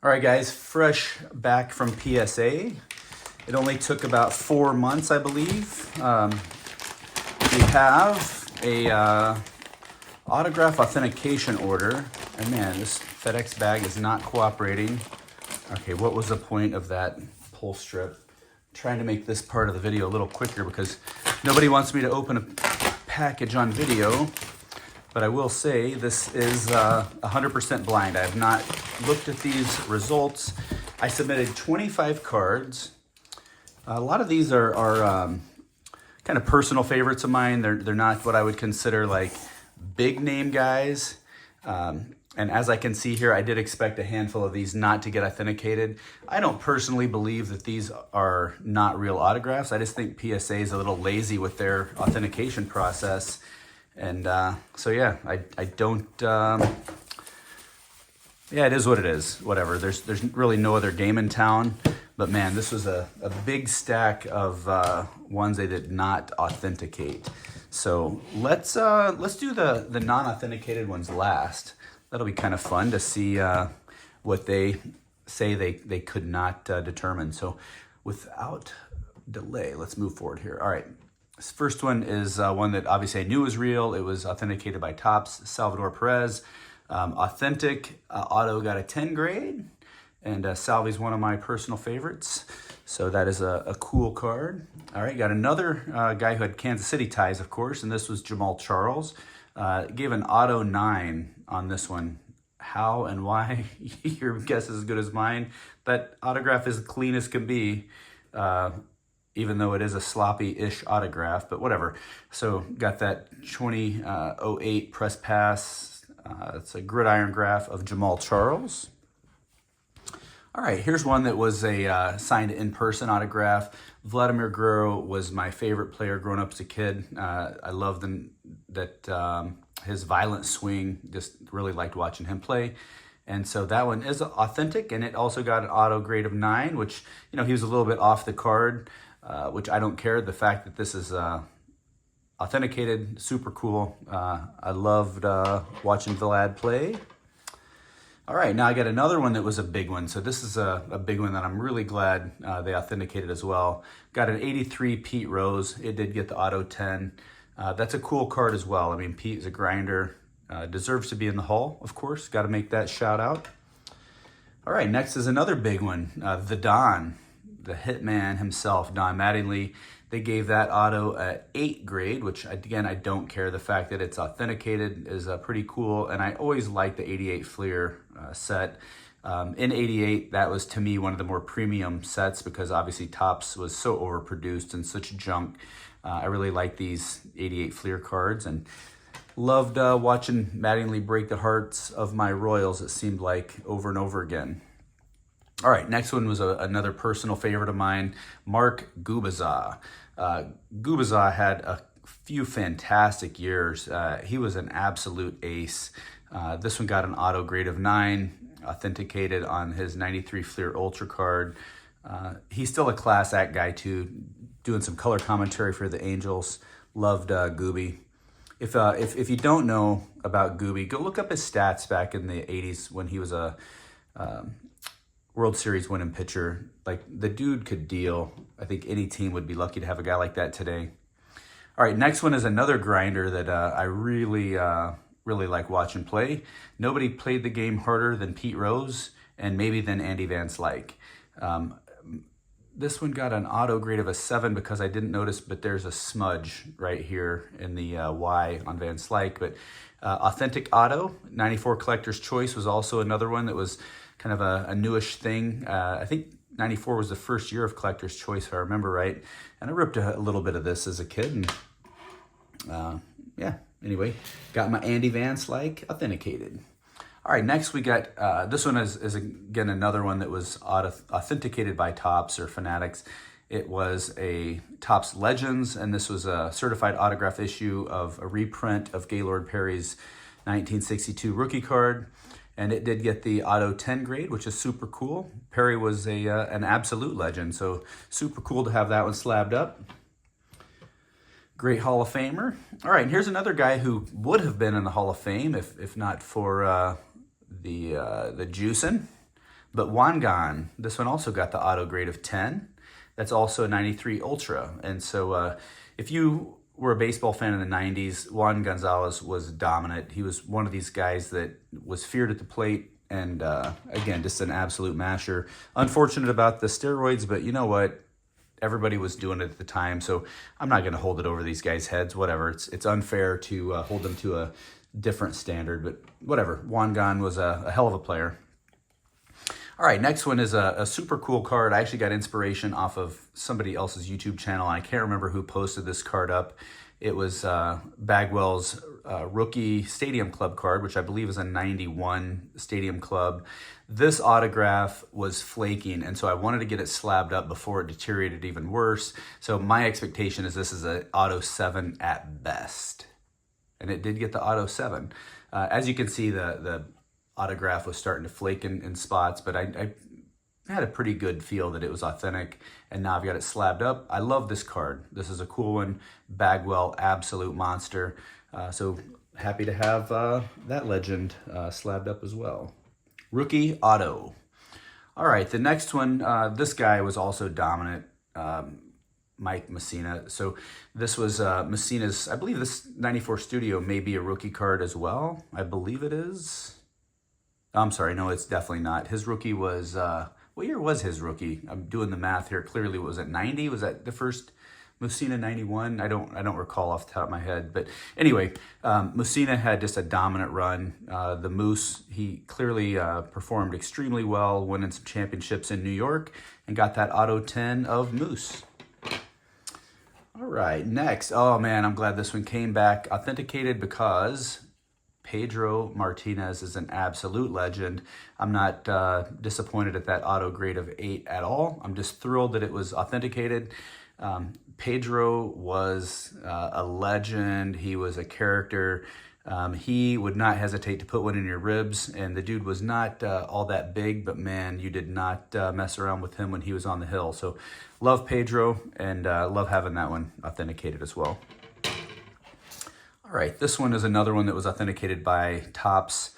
All right, guys, fresh back from PSA. It only took about 4 months, I believe. We have a autograph authentication order. And man, this FedEx bag is not cooperating. Okay, what was the point of that pull strip? I'm trying to make this part of the video a little quicker because nobody wants me to open a package on video. But I will say this is 100% blind. I have not looked at these results. I submitted 25 cards. A lot of these are kind of personal favorites of mine. They're not what I would consider like big name guys. And as I can see here, I did expect a handful of these not to get authenticated. I don't personally believe that these are not real autographs. I just think PSA is a little lazy with their authentication process. And so yeah, I don't, yeah, it is what it is, whatever. There's really no other game in town, but man, this was a big stack of ones they did not authenticate. So let's do the non-authenticated ones last. That'll be kind of fun to see what they say they could not determine. So without delay, let's move forward here. All right. This first one is one that obviously I knew was real. It was authenticated by Topps, Salvador Perez. Authentic auto got a 10 grade, and Salvi's one of my personal favorites. So that is a cool card. All right, got another guy who had Kansas City ties, of course, and this was Jamal Charles. Gave an auto 9 on this one. How and why? Your guess is as good as mine. That autograph is clean as can be. Even though it is a sloppy-ish autograph, but whatever. So got that 2008 press pass. It's a gridiron graph of Jamal Charles. All right, here's one that was a signed in-person autograph. Vladimir Guerrero was my favorite player growing up as a kid. I loved his violent swing, just really liked watching him play. And so that one is authentic, and it also got an auto grade of 9, which, you know, he was a little bit off the card. Which I don't care. The fact that this is authenticated, super cool. I loved watching Vlad play. All right, now I got another one that was a big one. So this is a big one that I'm really glad they authenticated as well. Got an 83 Pete Rose. It did get the auto 10. That's a cool card as well. I mean, Pete is a grinder. Deserves to be in the Hall, of course. Got to make that shout out. All right, next is another big one. The Don. The hitman himself, Don Mattingly. They gave that auto an 8 grade, which again, I don't care. The fact that it's authenticated is pretty cool. And I always liked the 88 Fleer set. In 88, that was to me one of the more premium sets because obviously Topps was so overproduced and such junk. I really like these 88 Fleer cards and loved watching Mattingly break the hearts of my Royals, it seemed like, over and over again. All right, next one was another personal favorite of mine, Mark Gubicza. Gubicza had a few fantastic years. He was an absolute ace. This one got an auto grade of 9, authenticated on his 93 Fleer Ultra card. He's still a class act guy too, doing some color commentary for the Angels. Loved Gooby. If you don't know about Gooby, go look up his stats back in the 80s when he was a World Series winning pitcher. Like, the dude could deal. I think any team would be lucky to have a guy like that today. All right, next one is another grinder that I really like watching play. Nobody played the game harder than Pete Rose and maybe than Andy Van Slyke. This one got an auto grade of a 7 because I didn't notice, but there's a smudge right here in the Y on Van Slyke. But authentic auto, 94 Collector's Choice was also another one that was kind of a newish thing. I think 94 was the first year of Collector's Choice, if I remember right. And I ripped a little bit of this as a kid. And yeah, anyway, got my Andy Van Slyke authenticated. All right, next we got, this one is again another one that was authenticated by Topps or Fanatics. It was a Topps Legends, and this was a certified autograph issue of a reprint of Gaylord Perry's 1962 rookie card. And it did get the auto 10 grade, which is super cool. Perry was an absolute legend, so super cool to have that one slabbed up. Great Hall of Famer. All right, and here's another guy who would have been in the Hall of Fame if not for the juicing. But Wangan, this one also got the auto grade of 10. That's also a 93 Ultra. And so if you were a baseball fan in the 90s, Juan Gonzalez was dominant. He was one of these guys that was feared at the plate. And again, just an absolute masher. Unfortunate about the steroids, but you know what? Everybody was doing it at the time, so I'm not going to hold it over these guys' heads. Whatever. It's unfair to hold them to a different standard, but whatever. Wangan was a hell of a player. All right, next one is a super cool card. I actually got inspiration off of somebody else's YouTube channel, and I can't remember who posted this card up. It was Bagwell's rookie Stadium Club card, which I believe is a 91 Stadium Club. This autograph was flaking, and so I wanted to get it slabbed up before it deteriorated even worse. So my expectation is this is an auto 7 at best. And it did get the auto 7. As you can see, the autograph was starting to flake in spots, but I had a pretty good feel that it was authentic, and now I've got it slabbed up. I love this card. This is a cool one. Bagwell, absolute monster. So happy to have that legend slabbed up as well. Rookie auto. All right, the next one, this guy was also dominant, Mike Messina. So this was Messina's, I believe this 94 Studio may be a rookie card as well. I believe it is. I'm sorry, no, it's definitely not. His rookie was, what year was his rookie? I'm doing the math here. Clearly, was it 90? Was that the first Messina 91? I don't recall off the top of my head. But anyway, Messina had just a dominant run. The Moose, he clearly performed extremely well, winning some championships in New York, and got that auto 10 of Moose. All right, next. Oh man, I'm glad this one came back authenticated because Pedro Martinez is an absolute legend. I'm not disappointed at that auto grade of 8 at all. I'm just thrilled that it was authenticated. Pedro was a legend. He was a character. He would not hesitate to put one in your ribs, and the dude was not all that big, but man, you did not mess around with him when he was on the hill. So love Pedro, and love having that one authenticated as well. All right, this one is another one that was authenticated by Topps,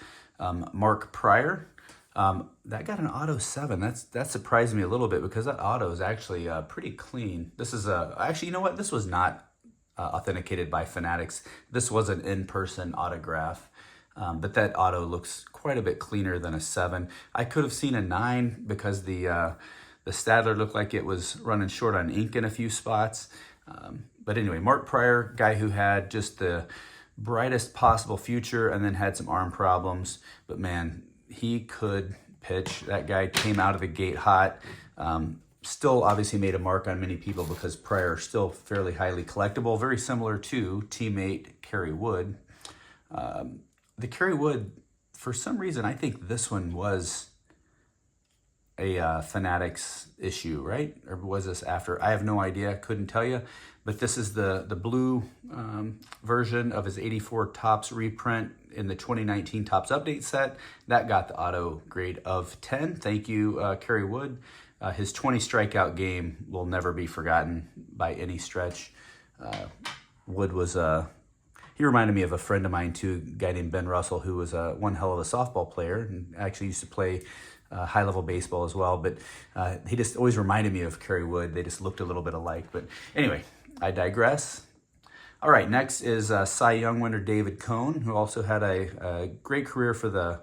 Mark Pryor. That got an auto 7. That surprised me a little bit because that auto is actually pretty clean. This is actually, you know what? This was not authenticated by Fanatics. This was an in-person autograph, but that auto looks quite a bit cleaner than a 7. I could have seen a 9 because the Stadler looked like it was running short on ink in a few spots. But anyway, Mark Pryor, guy who had just the brightest possible future and then had some arm problems. But man, he could pitch. That guy came out of the gate hot. Still obviously made a mark on many people because Pryor is still fairly highly collectible, very similar to teammate Kerry Wood. The Kerry Wood, for some reason, I think this one was a Fanatics issue, right? Or was this after? I have no idea, couldn't tell you. But this is the blue version of his 84 Topps reprint in the 2019 Topps Update set. That got the auto grade of 10. Thank you, Kerry Wood. His 20 strikeout game will never be forgotten by any stretch. Wood was he reminded me of a friend of mine too, a guy named Ben Russell, who was one hell of a softball player and actually used to play high-level baseball as well. But he just always reminded me of Kerry Wood. They just looked a little bit alike. But anyway, I digress. All right, next is Cy Young winner David Cone, who also had a great career for the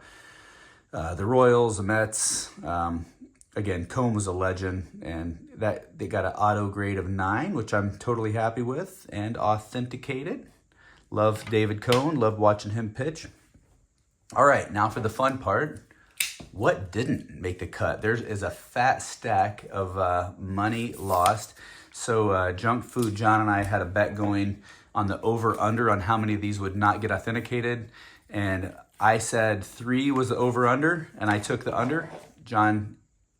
Royals, the Mets. Again, Cone was a legend, and that they got an auto grade of 9, which I'm totally happy with, and authenticated. Love David Cone, love watching him pitch. All right, now for the fun part. What didn't make the cut? There is a fat stack of money lost. So Junk Food John and I had a bet going on the over-under on how many of these would not get authenticated. And I said 3 was the over-under, and I took the under. John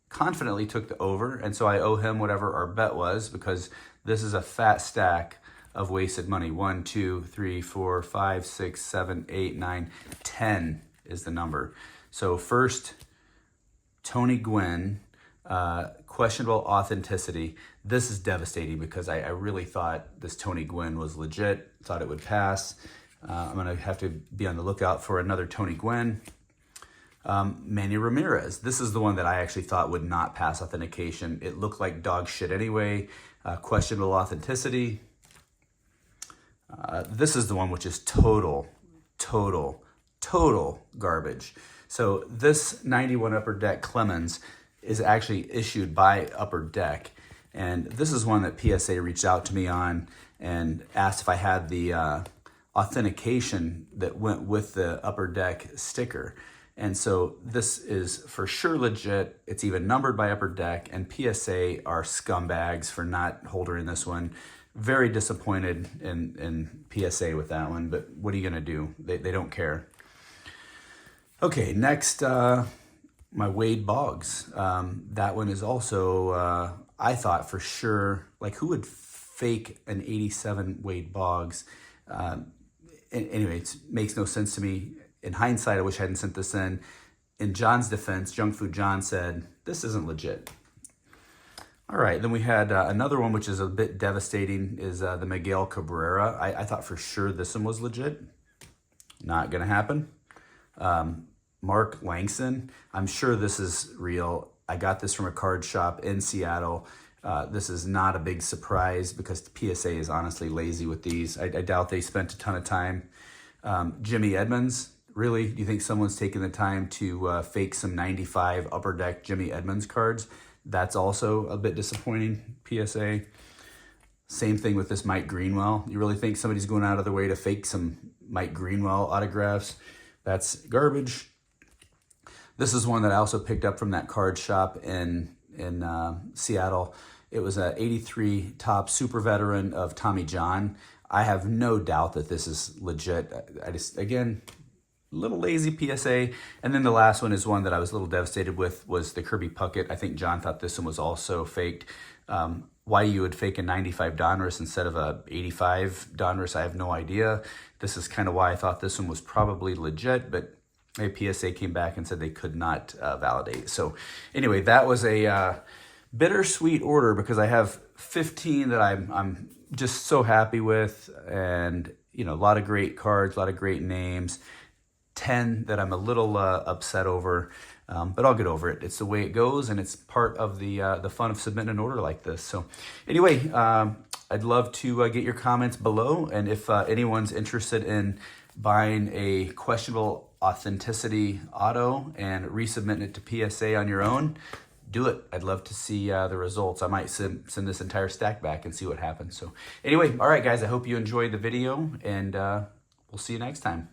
confidently took the over, and so I owe him whatever our bet was because this is a fat stack of wasted money. 1, 2, 3, 4, 5, 6, 7, 8, 9, 10 is the number. So first, Tony Gwynn, questionable authenticity. This is devastating because I really thought this Tony Gwynn was legit, thought it would pass. I'm going to have to be on the lookout for another Tony Gwynn. Manny Ramirez. This is the one that I actually thought would not pass authentication. It looked like dog shit anyway. Questionable authenticity. This is the one which is total garbage. So this 91 Upper Deck Clemens is actually issued by Upper Deck. And this is one that PSA reached out to me on and asked if I had the authentication that went with the Upper Deck sticker. And so this is for sure legit. It's even numbered by Upper Deck, and PSA are scumbags for not holding this one. Very disappointed in PSA with that one, but what are you gonna do? They don't care. Okay, next, my Wade Boggs. That one is also, I thought for sure, like who would fake an 87 Wade Boggs? Anyway, it makes no sense to me. In hindsight, I wish I hadn't sent this in. In John's defense, Junk Food John said, this isn't legit. All right, then we had another one which is a bit devastating, is the Miguel Cabrera. I thought for sure this one was legit. Not gonna happen. Mark Langston, I'm sure this is real. I got this from a card shop in Seattle. This is not a big surprise because the PSA is honestly lazy with these. I doubt they spent a ton of time. Jimmy Edmonds, really? Do you think someone's taken the time to fake some 95 Upper Deck Jimmy Edmonds cards? That's also a bit disappointing, PSA. Same thing with this Mike Greenwell. You really think somebody's going out of their way to fake some Mike Greenwell autographs? That's garbage. This is one that I also picked up from that card shop in Seattle. It was a 83 top super veteran of Tommy John. I have no doubt that this is legit. I just, again, a little lazy PSA. And then the last one is one that I was a little devastated with, was the Kirby Puckett. I think John thought this one was also faked. Why you would fake a 95 Donruss instead of a 85 Donruss, I have no idea. This is kind of why I thought this one was probably legit, but PSA came back and said they could not validate. So anyway, that was a bittersweet order because I have 15 that I'm just so happy with, and you know, a lot of great cards, a lot of great names. 10 that I'm a little upset over, but I'll get over it. It's the way it goes, and it's part of the fun of submitting an order like this. So anyway, I'd love to get your comments below, and if anyone's interested in buying a questionable authenticity auto and resubmitting it to PSA on your own, do it. I'd love to see the results. I might send this entire stack back and see what happens. So anyway, all right, guys, I hope you enjoyed the video, and we'll see you next time.